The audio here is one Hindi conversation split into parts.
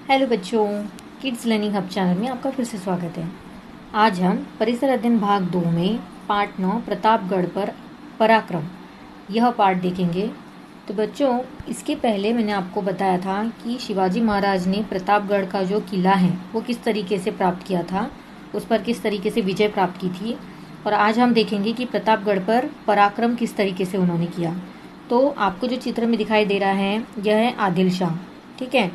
हेलो बच्चों, किड्स लर्निंग हब चैनल में आपका फिर से स्वागत है। आज हम परिसर अध्ययन भाग 2 में पाठ 9 प्रतापगढ़ पर पराक्रम यह पाठ देखेंगे। तो बच्चों, इसके पहले मैंने आपको बताया था कि शिवाजी महाराज ने प्रतापगढ़ का जो किला है वो किस तरीके से प्राप्त किया था, उस पर किस तरीके से विजय प्राप्त की थी। और आज हम देखेंगे कि प्रतापगढ़ पर पराक्रम किस तरीके से उन्होंने किया। तो आपको जो चित्र में दिखाई दे रहा है यह है आदिल शाह, ठीक है।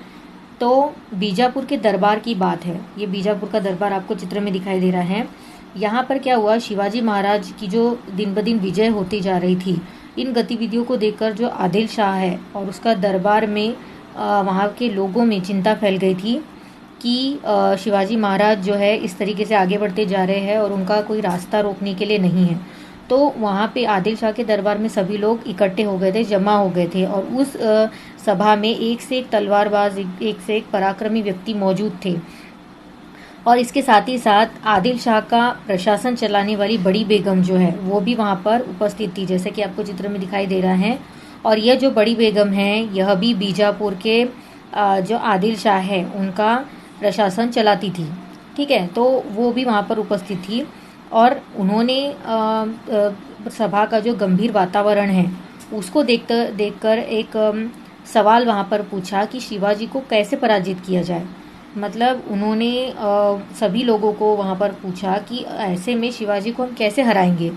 तो बीजापुर के दरबार की बात है, ये बीजापुर का दरबार आपको चित्र में दिखाई दे रहा है। यहाँ पर क्या हुआ, शिवाजी महाराज की जो दिन ब दिन विजय होती जा रही थी, इन गतिविधियों को देखकर जो आदिल शाह है और उसका दरबार में वहाँ के लोगों में चिंता फैल गई थी कि शिवाजी महाराज जो है इस तरीके से आगे बढ़ते जा रहे हैं और उनका कोई रास्ता रोकने के लिए नहीं है। तो वहाँ पे आदिल शाह के दरबार में सभी लोग इकट्ठे हो गए थे, जमा हो गए थे, और उस सभा में एक से एक तलवारबाज, एक से एक पराक्रमी व्यक्ति मौजूद थे। और इसके साथ ही साथ आदिल शाह का प्रशासन चलाने वाली बड़ी बेगम जो है वो भी वहाँ पर उपस्थित थी, जैसे कि आपको चित्र में दिखाई दे रहा है। और यह जो बड़ी बेगम है यह भी बीजापुर के जो आदिल शाह है उनका प्रशासन चलाती थी, ठीक है। तो वो भी वहाँ पर उपस्थित थी और उन्होंने सभा का जो गंभीर वातावरण है उसको देखकर एक सवाल वहाँ पर पूछा कि शिवाजी को कैसे पराजित किया जाए। मतलब उन्होंने सभी लोगों को वहाँ पर पूछा कि ऐसे में शिवाजी को हम कैसे हराएंगे।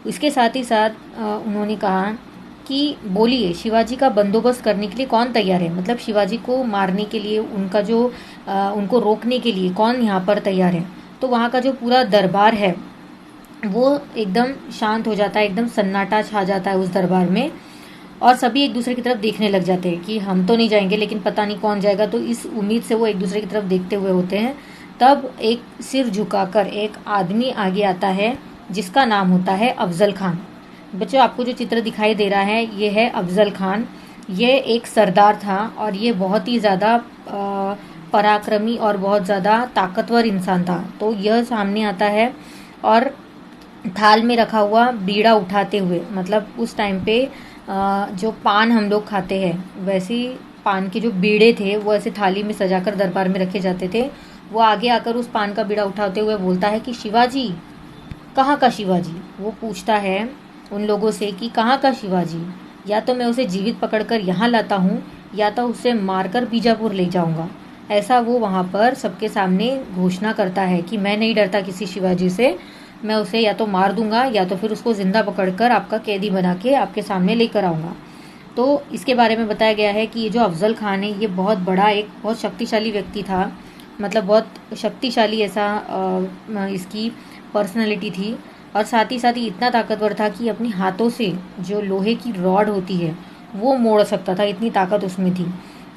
इसके साथ ही साथ उन्होंने कहा कि बोलिए, शिवाजी का बंदोबस्त करने के लिए कौन तैयार है, मतलब शिवाजी को मारने के लिए, उनका जो उनको रोकने के लिए कौन यहाँ पर तैयार है। तो वहाँ का जो पूरा दरबार है वो एकदम शांत हो जाता है, एकदम सन्नाटा छा जाता है उस दरबार में, और सभी एक दूसरे की तरफ देखने लग जाते हैं कि हम तो नहीं जाएंगे लेकिन पता नहीं कौन जाएगा। तो इस उम्मीद से वो एक दूसरे की तरफ देखते हुए होते हैं। तब एक सिर झुकाकर एक आदमी आगे आता है जिसका नाम होता है अफजल खान। बच्चों, आपको जो चित्र दिखाई दे रहा है ये है अफजल खान। ये एक सरदार था और ये बहुत ही ज़्यादा पराक्रमी और बहुत ज़्यादा ताकतवर इंसान था। तो यह सामने आता है और थाल में रखा हुआ बीड़ा उठाते हुए, मतलब उस टाइम पे जो पान हम लोग खाते हैं वैसे पान के जो बीड़े थे वो ऐसे थाली में सजाकर दरबार में रखे जाते थे। वो आगे आकर उस पान का बीड़ा उठाते हुए बोलता है कि शिवाजी, कहाँ का शिवाजी। वो पूछता है उन लोगों से कि कहाँ का शिवाजी, या तो मैं उसे जीवित पकड़कर यहाँ लाता हूँ या तो उसे मारकर बीजापुर ले जाऊँगा। ऐसा वो वहाँ पर सबके सामने घोषणा करता है कि मैं नहीं डरता किसी शिवाजी से, मैं उसे या तो मार दूंगा या तो फिर उसको जिंदा पकड़कर आपका कैदी बना के आपके सामने लेकर आऊँगा। तो इसके बारे में बताया गया है कि ये जो अफजल खान है ये बहुत बड़ा, एक बहुत शक्तिशाली व्यक्ति था, मतलब बहुत शक्तिशाली ऐसा इसकी पर्सनालिटी थी। और साथ ही इतना ताकतवर था कि अपने हाथों से जो लोहे की रॉड होती है वो मोड़ सकता था, इतनी ताकत उसमें थी।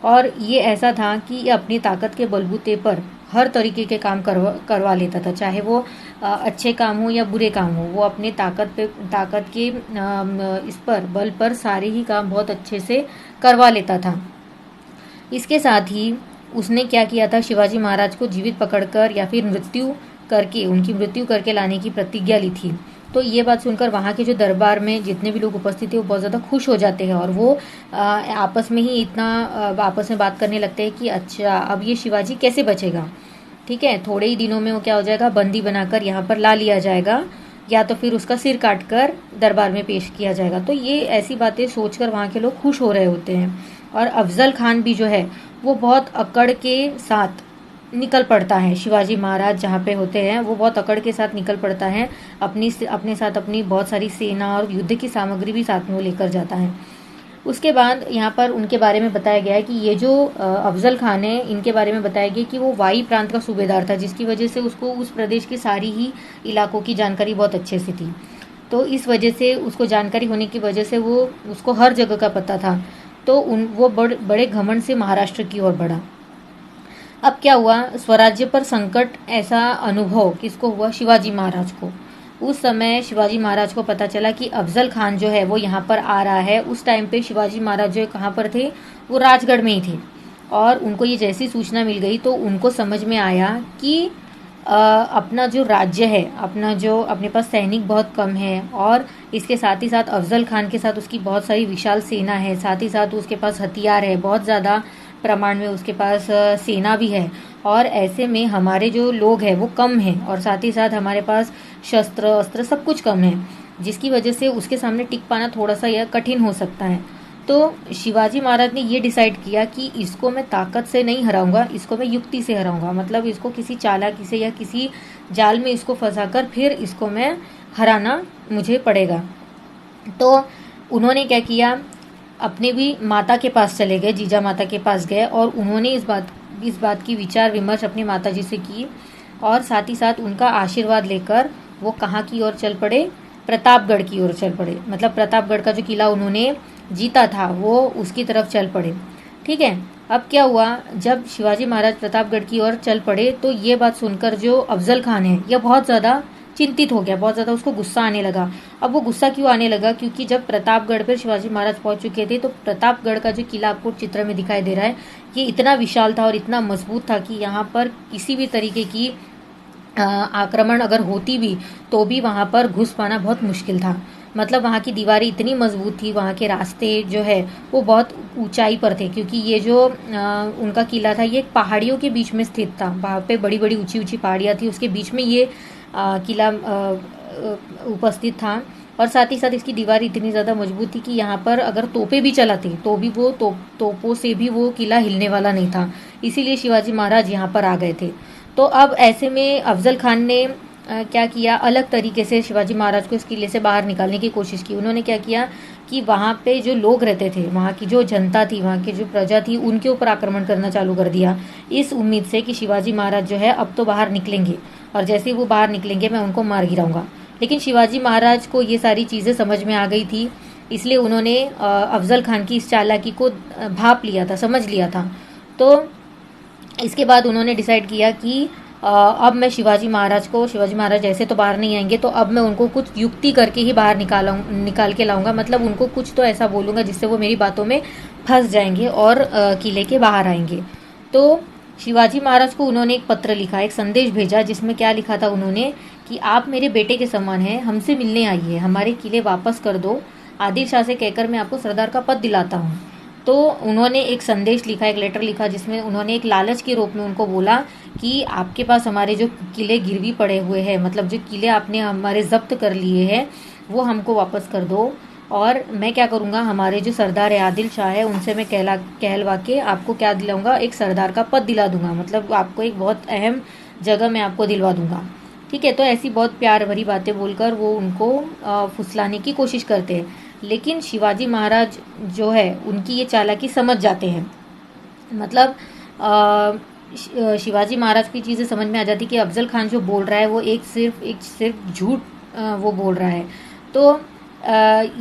और ये ऐसा था कि ये अपनी ताकत के बलबूते पर हर तरीके के काम करवा लेता था, चाहे वो अच्छे काम हो या बुरे काम हो। वो अपने ताकत के इस पर बल पर सारे ही काम बहुत अच्छे से करवा लेता था। इसके साथ ही उसने क्या किया था, शिवाजी महाराज को जीवित पकड़कर या फिर उनकी मृत्यु करके लाने की प्रतिज्ञा ली थी। तो ये बात सुनकर वहाँ के जो दरबार में जितने भी लोग उपस्थित थे वो बहुत ज़्यादा खुश हो जाते हैं और वो आपस में ही आपस में बात करने लगते हैं कि अच्छा, अब ये शिवाजी कैसे बचेगा, ठीक है। थोड़े ही दिनों में वो क्या हो जाएगा, बंदी बनाकर यहाँ पर ला लिया जाएगा या तो फिर उसका सिर काटकर दरबार में पेश किया जाएगा। तो ये ऐसी बातें सोचकर वहाँ के लोग खुश हो रहे होते हैं। और अफजल खान भी जो है वो बहुत अकड़ के साथ निकल पड़ता है। शिवाजी महाराज जहाँ पे होते हैं वो बहुत अकड़ के साथ निकल पड़ता है, अपने साथ अपनी बहुत सारी सेना और युद्ध की सामग्री भी साथ में वो लेकर जाता है। उसके बाद यहाँ पर उनके बारे में बताया गया है कि ये जो अफजल खान है, इनके बारे में बताया गया कि वो वाई प्रांत का सूबेदार था, जिसकी वजह से उसको उस प्रदेश की सारी ही इलाकों की जानकारी बहुत अच्छे से थी। तो इस वजह से उसको जानकारी होने की वजह से वो उसको हर जगह का पता था। तो वो बड़े घमंड से महाराष्ट्र की ओर बढ़ा। अब क्या हुआ, स्वराज्य पर संकट ऐसा अनुभव किसको हुआ, शिवाजी महाराज को। उस समय शिवाजी महाराज को पता चला कि अफजल खान जो है वो यहाँ पर आ रहा है। उस टाइम पे शिवाजी महाराज जो कहाँ पर थे, वो राजगढ़ में ही थे। और उनको ये जैसी सूचना मिल गई तो उनको समझ में आया कि अपना जो राज्य है, अपने पास सैनिक बहुत कम है, और इसके साथ ही साथ अफजल खान के साथ उसकी बहुत सारी विशाल सेना है, साथ ही साथ उसके पास हथियार है बहुत ज़्यादा। प्रमाण में उसके पास सेना भी है, और ऐसे में हमारे जो लोग हैं वो कम हैं, और साथ ही साथ हमारे पास शस्त्र अस्त्र सब कुछ कम है, जिसकी वजह से उसके सामने टिक पाना थोड़ा सा यह कठिन हो सकता है। तो शिवाजी महाराज ने ये डिसाइड किया कि इसको मैं ताकत से नहीं हराऊंगा, इसको मैं युक्ति से हराऊंगा। मतलब इसको किसी चालाकी से या किसी जाल में इसको फंसाकर फिर इसको मैं हराना मुझे पड़ेगा। तो उन्होंने क्या किया, अपने भी माता के पास चले गए, जीजा माता के पास गए, और उन्होंने इस बात की विचार विमर्श अपनी माता जी से की, और साथ ही साथ उनका आशीर्वाद लेकर वो कहाँ की ओर चल पड़े, प्रतापगढ़ की ओर चल पड़े। मतलब प्रतापगढ़ का जो किला उन्होंने जीता था वो उसकी तरफ चल पड़े। ठीक है, अब क्या हुआ, जब शिवाजी महाराज प्रतापगढ़ की ओर चल पड़े तो ये बात सुनकर जो अफजल खान है यह बहुत ज़्यादा चिंतित हो गया, बहुत ज़्यादा उसको गुस्सा आने लगा। अब वो गुस्सा क्यों आने लगा, क्योंकि जब प्रतापगढ़ पर शिवाजी महाराज पहुंच चुके थे तो प्रतापगढ़ का जो किला आपको चित्र में दिखाई दे रहा है ये इतना विशाल था और इतना मजबूत था कि यहाँ पर किसी भी तरीके की आक्रमण अगर होती भी तो भी वहाँ पर घुस पाना बहुत मुश्किल था। मतलब वहाँ की दीवारें इतनी मजबूत थी, वहाँ के रास्ते जो है वो बहुत ऊंचाई पर थे, क्योंकि ये जो उनका किला था ये पहाड़ियों के बीच में स्थित था। वहाँ पे बड़ी बड़ी ऊंची ऊंची पहाड़ियाँ थी, उसके बीच में ये किला उपस्थित था, और साथ ही साथ इसकी दीवार इतनी ज़्यादा मजबूत थी कि यहाँ पर अगर तोपें भी चलाते तो भी वो तोपों से भी वो किला हिलने वाला नहीं था। इसीलिए शिवाजी महाराज यहाँ पर आ गए थे। तो अब ऐसे में अफजल खान ने क्या किया, अलग तरीके से शिवाजी महाराज को इस किले से बाहर निकालने की कोशिश की। उन्होंने क्या किया कि वहाँ पे जो लोग रहते थे, वहाँ की जो जनता थी, वहाँ की जो प्रजा थी, उनके ऊपर आक्रमण करना चालू कर दिया, इस उम्मीद से कि शिवाजी महाराज जो है अब तो बाहर निकलेंगे, और जैसे ही वो बाहर निकलेंगे मैं उनको मार गिराऊंगा। लेकिन शिवाजी महाराज को ये सारी चीज़ें समझ में आ गई थी, इसलिए उन्होंने अफजल खान की इस चालाकी को भांप लिया था, समझ लिया था। तो इसके बाद उन्होंने डिसाइड किया कि अब मैं शिवाजी महाराज ऐसे तो बाहर नहीं आएंगे, तो अब मैं उनको कुछ युक्ति करके ही बाहर निकाल के लाऊंगा। मतलब उनको कुछ तो ऐसा बोलूंगा जिससे वो मेरी बातों में फंस जाएंगे और किले के बाहर आएंगे। तो शिवाजी महाराज को उन्होंने एक पत्र लिखा, एक संदेश भेजा, जिसमें क्या लिखा था उन्होंने कि आप मेरे बेटे के समान हैं, हमसे मिलने आइए, हमारे किले वापस कर दो, आदिल शाह से कहकर मैं आपको सरदार का पद दिलाता हूँ। तो उन्होंने एक संदेश लिखा, एक लेटर लिखा, जिसमें उन्होंने एक लालच के रूप में उनको बोला कि आपके पास हमारे जो किले गिरवी पड़े हुए हैं, मतलब जो किले आपने हमारे जब्त कर लिए हैं वो हमको वापस कर दो, और मैं क्या करूँगा, हमारे जो सरदार है आदिल शाह है उनसे मैं कहलवा के आपको क्या दिलाऊंगा, एक सरदार का पद दिला दूंगा। मतलब आपको एक बहुत अहम जगह मैं आपको दिलवा दूंगा। ठीक है, तो ऐसी बहुत प्यार भरी बातें बोलकर वो उनको फुसलाने की कोशिश करते हैं। लेकिन शिवाजी महाराज जो है उनकी ये चालाकी समझ जाते हैं। मतलब शिवाजी महाराज की चीज़ें समझ में आ जाती कि अफजल खान जो बोल रहा है वो एक सिर्फ झूठ वो बोल रहा है। तो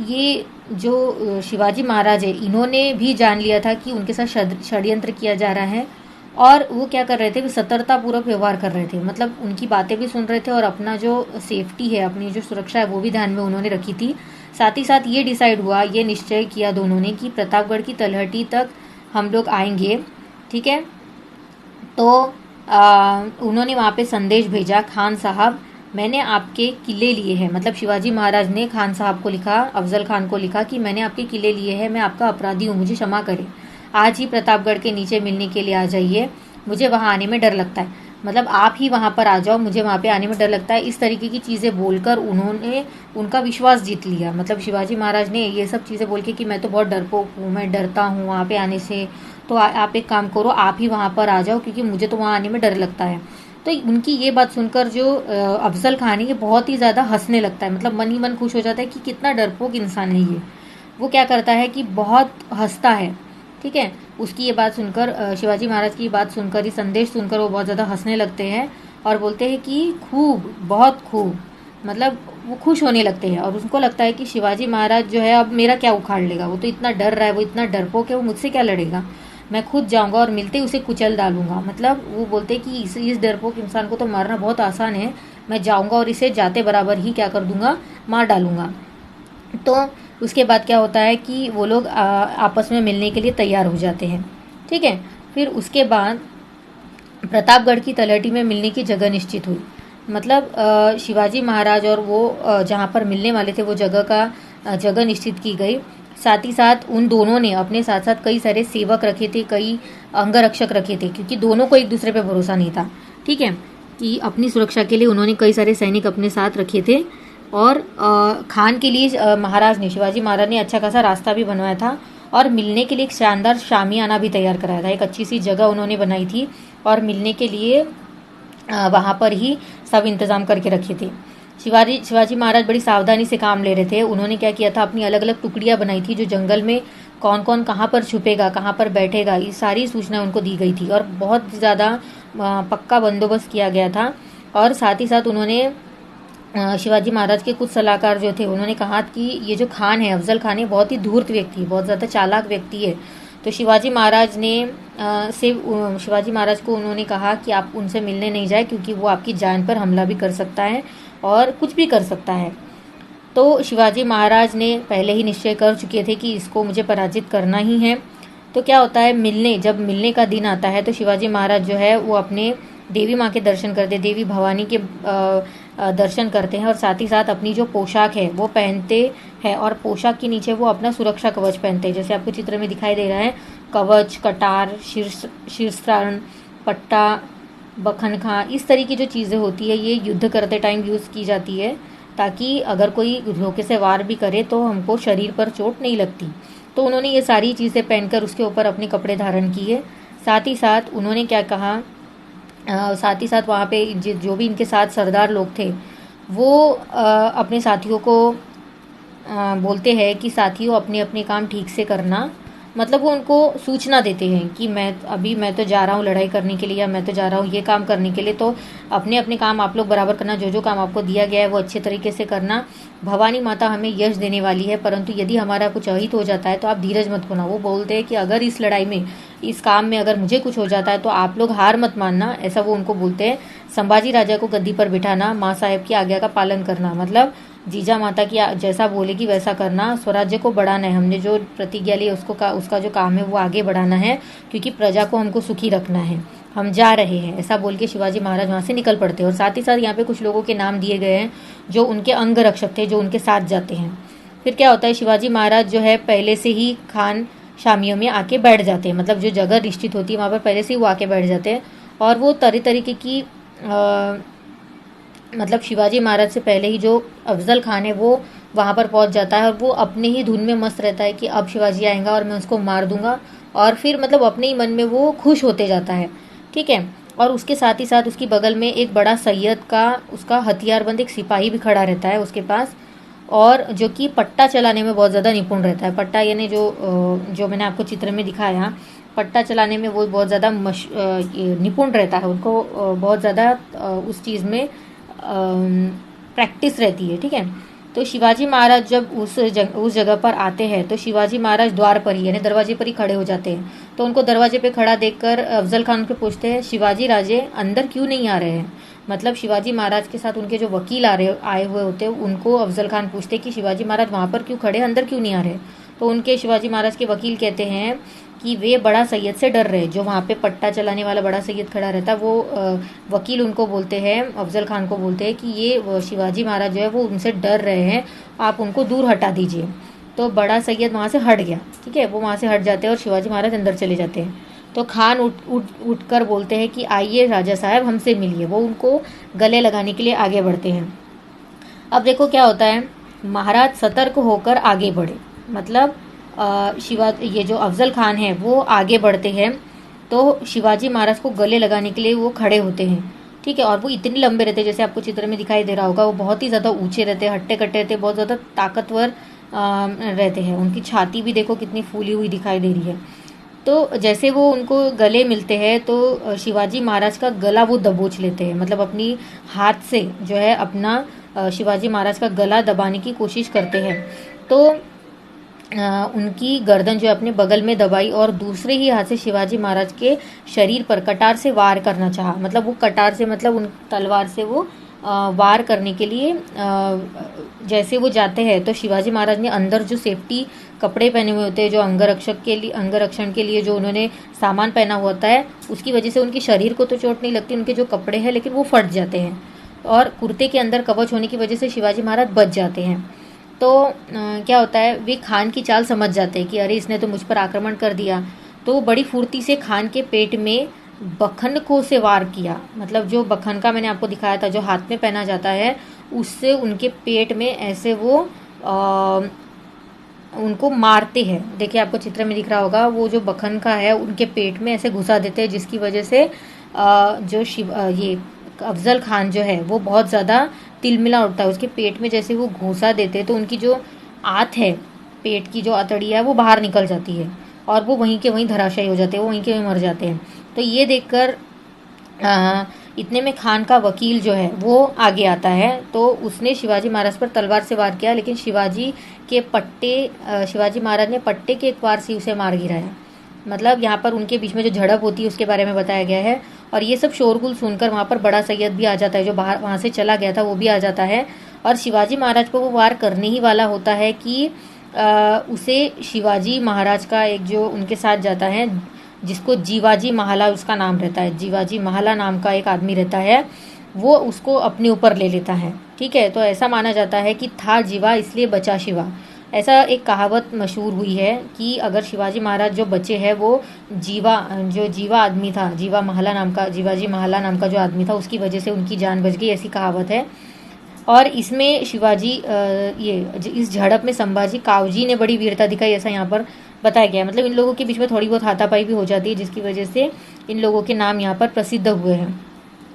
ये जो शिवाजी महाराज है इन्होंने भी जान लिया था कि उनके साथ षड्यंत्र किया जा रहा है, और वो क्या कर रहे थे, सतर्कतापूर्वक व्यवहार कर रहे थे। मतलब उनकी बातें भी सुन रहे थे और अपना जो सेफ्टी है, अपनी जो सुरक्षा है वो भी ध्यान में उन्होंने रखी थी। साथ ही साथ ये डिसाइड हुआ, ये निश्चय किया दोनों ने कि प्रतापगढ़ की तलहटी तक हम लोग आएंगे। ठीक है, तो उन्होंने वहाँ पे संदेश भेजा, खान साहब मैंने आपके किले लिए हैं। मतलब शिवाजी महाराज ने खान साहब को लिखा, अफजल खान को लिखा कि मैंने आपके किले लिए हैं, मैं आपका अपराधी हूँ, मुझे क्षमा करें, आज ही प्रतापगढ़ के नीचे मिलने के लिए आ जाइए, मुझे वहाँ आने में डर लगता है। मतलब आप ही वहाँ पर आ जाओ, मुझे वहाँ पे आने में डर लगता है। इस तरीके की चीज़ें बोलकर उन्होंने उनका विश्वास जीत लिया। मतलब शिवाजी महाराज ने ये सब चीज़ें बोल के कि मैं तो बहुत डरपोक हूँ, मैं डरता हूँ वहाँ पे आने से, तो आप एक काम करो, आप ही वहाँ पर आ जाओ, क्योंकि मुझे तो वहाँ आने में डर लगता है। तो उनकी ये बात सुनकर जो अफजल खान है ये बहुत ही ज़्यादा हंसने लगता है। मतलब मन ही मन खुश हो जाता है कि कितना डरपोक इंसान है ये। वो क्या करता है कि बहुत हंसता है। ठीक है, उसकी ये बात सुनकर, शिवाजी महाराज की बात सुनकर, ये संदेश सुनकर वो बहुत ज़्यादा हंसने लगते हैं और बोलते हैं कि खूब, बहुत खूब। मतलब वो खुश होने लगते हैं और उनको लगता है कि शिवाजी महाराज जो है अब मेरा क्या उखाड़ लेगा, वो तो इतना डर रहा है, वो इतना डरपोक है, वो मुझसे क्या लड़ेगा, मैं खुद जाऊंगा और मिलते ही उसे कुचल डालूंगा। मतलब वो बोलते हैं कि इस डरपोक इंसान को तो मारना बहुत आसान है, मैं जाऊंगा और इसे जाते बराबर ही क्या कर दूंगा, मार डालूंगा। तो उसके बाद क्या होता है कि वो लोग आपस में मिलने के लिए तैयार हो जाते हैं। ठीक है, फिर उसके बाद प्रतापगढ़ की तलहटी में मिलने की जगह निश्चित हुई। मतलब शिवाजी महाराज और वो जहाँ पर मिलने वाले थे वो जगह निश्चित की गई। साथ ही साथ उन दोनों ने अपने साथ साथ कई सारे सेवक रखे थे, कई अंगरक्षक रखे थे, क्योंकि दोनों को एक दूसरे पे भरोसा नहीं था। ठीक है, कि अपनी सुरक्षा के लिए उन्होंने कई सारे सैनिक अपने साथ रखे थे। और खान के लिए महाराज ने, शिवाजी महाराज ने अच्छा खासा रास्ता भी बनवाया था और मिलने के लिए एक शानदार शामियाना भी तैयार कराया था। एक अच्छी सी जगह उन्होंने बनाई थी और मिलने के लिए वहाँ पर ही सब इंतज़ाम करके रखे थे। शिवाजी महाराज बड़ी सावधानी से काम ले रहे थे। उन्होंने क्या किया था, अपनी अलग अलग टुकड़ियाँ बनाई थी, जो जंगल में कौन कौन कहाँ पर छुपेगा, कहाँ पर बैठेगा, ये सारी सूचना उनको दी गई थी और बहुत ज़्यादा पक्का बंदोबस्त किया गया था। और साथ ही साथ उन्होंने शिवाजी महाराज के कुछ सलाहकार जो थे, उन्होंने कहा कि ये जो खान है, अफजल खान है, बहुत ही धूर्त व्यक्ति है, बहुत ज़्यादा चालाक व्यक्ति है। तो शिवाजी महाराज को उन्होंने कहा कि आप उनसे मिलने नहीं जाए, क्योंकि वो आपकी जान पर हमला भी कर सकता है और कुछ भी कर सकता है। तो शिवाजी महाराज ने पहले ही निश्चय कर चुके थे कि इसको मुझे पराजित करना ही है। तो क्या होता है, जब मिलने का दिन आता है तो शिवाजी महाराज जो है वो अपने देवी माँ के दर्शन करते, देवी भवानी के दर्शन करते हैं और साथ ही साथ अपनी जो पोशाक है वो पहनते हैं और पोशाक के नीचे वो अपना सुरक्षा कवच पहनते हैं। जैसे आपको चित्र में दिखाई दे रहा है, कवच, कटार, शीर्षारण, पट्टा, बखनखा, इस तरह की जो चीज़ें होती है ये युद्ध करते टाइम यूज़ की जाती है, ताकि अगर कोई धोखे से वार भी करे तो हमको शरीर पर चोट नहीं लगती। तो उन्होंने ये सारी चीज़ें पहनकर उसके ऊपर अपने कपड़े धारण किए। साथ ही साथ उन्होंने क्या कहा, साथ ही साथ वहाँ पे जो भी इनके साथ सरदार लोग थे वो अपने साथियों को बोलते हैं कि साथियों अपने अपने काम ठीक से करना। मतलब वो उनको सूचना देते हैं कि मैं तो जा रहा हूँ लड़ाई करने के लिए, या मैं तो जा रहा हूँ ये काम करने के लिए, तो अपने अपने काम आप लोग बराबर करना, जो जो काम आपको दिया गया है वो अच्छे तरीके से करना। भवानी माता हमें यश देने वाली है, परंतु यदि हमारा कुछ अहित हो जाता है तो आप धीरज मत खोना। वो बोलते हैं कि अगर इस लड़ाई में, इस काम में अगर मुझे कुछ हो जाता है तो आप लोग हार मत मानना, ऐसा वो उनको बोलते हैं। संभाजी राजा को गद्दी पर बिठाना, माँ साहेब की आज्ञा का पालन करना, मतलब जीजा माता की जैसा बोलेगी वैसा करना। स्वराज्य को बढ़ाना है, हमने जो प्रतिज्ञा ली उसका जो काम है वो आगे बढ़ाना है, क्योंकि प्रजा को हमको सुखी रखना है, हम जा रहे हैं, ऐसा बोल के शिवाजी महाराज वहाँ से निकल पड़ते हैं। और साथ ही साथ यहाँ पे कुछ लोगों के नाम दिए गए हैं जो उनके अंग रक्षक थे, जो उनके साथ जाते हैं। फिर क्या होता है, शिवाजी महाराज जो है पहले से ही खान शामियों में आके बैठ जाते हैं, मतलब जो जगह निश्चित होती है वहाँ पर पहले से ही वो आके बैठ जाते हैं। और वो तरीके की मतलब शिवाजी महाराज से पहले ही जो अफजल खान है वो वहाँ पर पहुँच जाता है और वो अपने ही धुन में मस्त रहता है कि अब शिवाजी आएगा और मैं उसको मार दूंगा। और फिर मतलब अपने ही मन में वो खुश होते जाता है। ठीक है, और उसके साथ ही साथ उसकी बगल में एक बड़ा सैयद का, उसका हथियारबंद एक सिपाही भी खड़ा रहता है उसके पास, और जो कि पट्टा चलाने में बहुत ज़्यादा निपुण रहता है। पट्टा यानी जो मैंने आपको चित्र में दिखाया, पट्टा चलाने में वो बहुत ज़्यादा निपुण रहता है, उनको बहुत ज़्यादा उस चीज़ में प्रैक्टिस रहती है। ठीक है, तो शिवाजी महाराज जब उस जगह पर आते हैं तो शिवाजी महाराज द्वार पर ही यानी दरवाजे पर ही खड़े हो जाते हैं। तो उनको दरवाजे पे खड़ा देखकर अफजल खान को पूछते हैं, शिवाजी राजे अंदर क्यों नहीं आ रहे हैं। मतलब शिवाजी महाराज के साथ उनके जो वकील आए हुए होते हैं उनको अफजल खान पूछते कि शिवाजी महाराज वहाँ पर क्यों खड़े, अंदर क्यों नहीं आ रहे। तो उनके शिवाजी महाराज के वकील कहते हैं कि वे बड़ा सैयद से डर रहे, जो वहाँ पे पट्टा चलाने वाला बड़ा सैयद खड़ा रहता है, वो वकील उनको बोलते हैं, अफजल खान को बोलते हैं कि ये शिवाजी महाराज जो है वो उनसे डर रहे हैं, आप उनको दूर हटा दीजिए। तो बड़ा सैयद वहाँ से हट गया। ठीक है, वो वहाँ से हट जाते हैं और शिवाजी महाराज अंदर चले जाते हैं। तो खान उठ कर बोलते हैं कि आइए राजा साहब हमसे मिलिए। वो उनको गले लगाने के लिए आगे बढ़ते हैं। अब देखो क्या होता है, महाराज सतर्क होकर आगे बढ़े, मतलब ये जो अफजल खान है वो आगे बढ़ते हैं तो शिवाजी महाराज को गले लगाने के लिए वो खड़े होते हैं। ठीक है, और वो इतने लंबे रहते हैं, जैसे आपको चित्र में दिखाई दे रहा होगा, वो बहुत ही ज़्यादा ऊंचे रहते हैं, हट्टे कट्टे रहते हैं, बहुत ज़्यादा ताकतवर रहते हैं। उनकी छाती भी देखो कितनी फूली हुई दिखाई दे रही है। तो जैसे वो उनको गले मिलते हैं तो शिवाजी महाराज का गला वो दबोच लेते हैं, मतलब अपनी हाथ से जो है अपना शिवाजी महाराज का गला दबाने की कोशिश करते हैं। तो उनकी गर्दन जो है अपने बगल में दबाई और दूसरे ही हाथ से शिवाजी महाराज के शरीर पर कटार से वार करना चाहा। मतलब वो कटार से, मतलब उन तलवार से वो वार करने के लिए जैसे वो जाते हैं तो शिवाजी महाराज ने अंदर जो सेफ्टी कपड़े पहने हुए होते हैं, जो अंगरक्षण के लिए जो उन्होंने सामान पहना हुआ होता है, उसकी वजह से उनके शरीर को तो चोट नहीं लगती, उनके जो कपड़े हैं लेकिन वो फट जाते हैं, और कुर्ते के अंदर कवच होने की वजह से शिवाजी महाराज बच जाते हैं। तो क्या होता है, वे खान की चाल समझ जाते हैं कि अरे इसने तो मुझ पर आक्रमण कर दिया। तो बड़ी फुर्ती से खान के पेट में बखन से वार किया। मतलब जो बखन का मैंने आपको दिखाया था, जो हाथ में पहना जाता है, उससे उनके पेट में ऐसे वो उनको मारते हैं। देखिए आपको चित्र में दिख रहा होगा, वो जो बखन का है उनके पेट में ऐसे घुसा देते हैं, जिसकी वजह से जो ये अफजल खान जो है वो बहुत ज़्यादा तिलमिला उठता है। उसके पेट में जैसे वो घुसा देते हैं तो उनकी जो आंत है, पेट की जो आंतड़ी है, वो बाहर निकल जाती है और वो वहीं के वहीं धराशायी हो जाते हैं, वो वहीं के वहीं मर जाते हैं। तो ये देखकर इतने में खान का वकील जो है वो आगे आता है। तो उसने शिवाजी महाराज पर तलवार से वार किया, लेकिन शिवाजी महाराज ने पट्टे के एक वार से उसे मार गिराया। मतलब यहाँ पर उनके बीच में जो झड़प होती है उसके बारे में बताया गया है। और ये सब शोरगुल सुनकर वहाँ पर बड़ा सैयद भी आ जाता है, जो बाहर वहाँ से चला गया था वो भी आ जाता है। और शिवाजी महाराज को वो वार करने ही वाला होता है कि उसे शिवाजी महाराज का एक जो उनके साथ जाता है, जिसको जीवाजी महाला उसका नाम रहता है, जीवाजी महाला नाम का एक आदमी रहता है, वो उसको अपने ऊपर ले लेता है। ठीक है, तो ऐसा माना जाता है कि था जीवा इसलिए बचा शिवा। ऐसा एक कहावत मशहूर हुई है कि अगर शिवाजी महाराज जो बचे हैं वो जीवा आदमी था, जीवाजी महाला नाम का जो आदमी था, उसकी वजह से उनकी जान बच गई, ऐसी कहावत है। और इसमें इस झड़प में संभाजी कावजी ने बड़ी वीरता दिखाई, ऐसा यहाँ पर बताया गया है। मतलब इन लोगों के बीच में थोड़ी बहुत हाथापाई भी हो जाती है, जिसकी वजह से इन लोगों के नाम यहाँ पर प्रसिद्ध हुए हैं।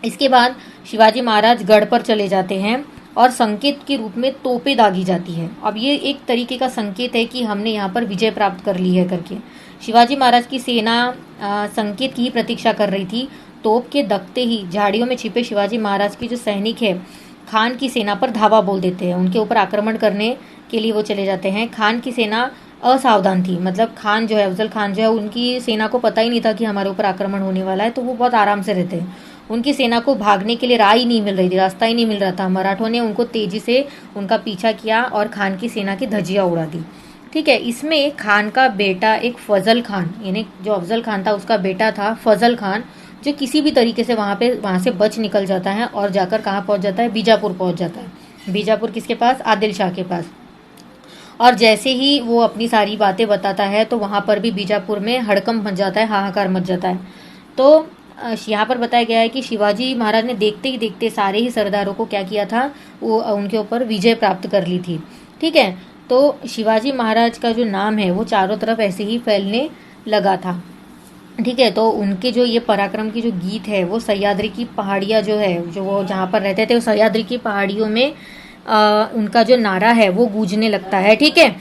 इसके बाद शिवाजी महाराज गढ़ पर चले जाते हैं और संकेत के रूप में तोपें दागी जाती है। अब ये एक तरीके का संकेत है कि हमने यहाँ पर विजय प्राप्त कर ली है करके। शिवाजी महाराज की सेना संकेत की ही प्रतीक्षा कर रही थी। तोप के दकते ही झाड़ियों में छिपे शिवाजी महाराज की जो सैनिक है खान की सेना पर धावा बोल देते हैं, उनके ऊपर आक्रमण करने के लिए वो चले जाते हैं। खान की सेना असावधान थी, मतलब खान जो है, अफजल खान जो है, उनकी सेना को पता ही नहीं था कि हमारे ऊपर आक्रमण होने वाला है, तो वो बहुत आराम से रहते हैं। उनकी सेना को भागने के लिए राह ही नहीं मिल रही थी, रास्ता ही नहीं मिल रहा था। मराठों ने उनको तेजी से उनका पीछा किया और खान की सेना की धज्जियां उड़ा दी। ठीक है, इसमें खान का बेटा एक फजल खान, यानी जो अफजल खान था उसका बेटा था फजल खान, जो किसी भी तरीके से वहाँ से बच निकल जाता है और जाकर कहाँ पहुँच जाता है, बीजापुर पहुँच जाता है। बीजापुर किसके पास? आदिल शाह के पास। और जैसे ही वो अपनी सारी बातें बताता है तो वहाँ पर भी बीजापुर में हड़कंप मच जाता है, हाहाकार मच जाता है। तो यहाँ पर बताया गया है कि शिवाजी महाराज ने देखते ही देखते सारे ही सरदारों को क्या किया था, वो उनके ऊपर विजय प्राप्त कर ली थी। ठीक है, तो शिवाजी महाराज का जो नाम है वो चारों तरफ ऐसे ही फैलने लगा था। ठीक है, तो उनके जो ये पराक्रम की जो गीत है वो सह्याद्री की पहाड़ियाँ जो है, जो वो जहाँ पर रहते थे, वो सह्याद्री की पहाड़ियों में उनका जो नारा है वो गूंजने लगता है। ठीक है,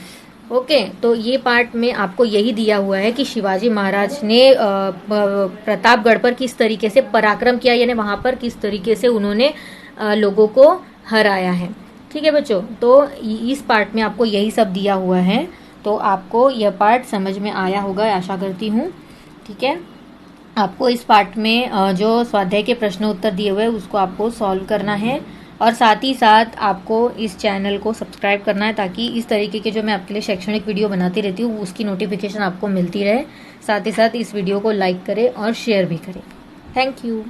ओके। तो ये पार्ट में आपको यही दिया हुआ है कि शिवाजी महाराज ने प्रतापगढ़ पर किस तरीके से पराक्रम किया, यानी वहाँ पर किस तरीके से उन्होंने लोगों को हराया है। ठीक है बच्चों, तो इस पार्ट में आपको यही सब दिया हुआ है। तो आपको यह पार्ट समझ में आया होगा, आशा करती हूँ। ठीक है, आपको इस पार्ट में जो स्वाध्याय के प्रश्न उत्तर दिए हुए हैं उसको आपको सॉल्व करना है, और साथ ही साथ आपको इस चैनल को सब्सक्राइब करना है, ताकि इस तरीके के जो मैं आपके लिए शैक्षणिक वीडियो बनाती रहती हूँ उसकी नोटिफिकेशन आपको मिलती रहे। साथ ही साथ इस वीडियो को लाइक करें और शेयर भी करें। Thank you.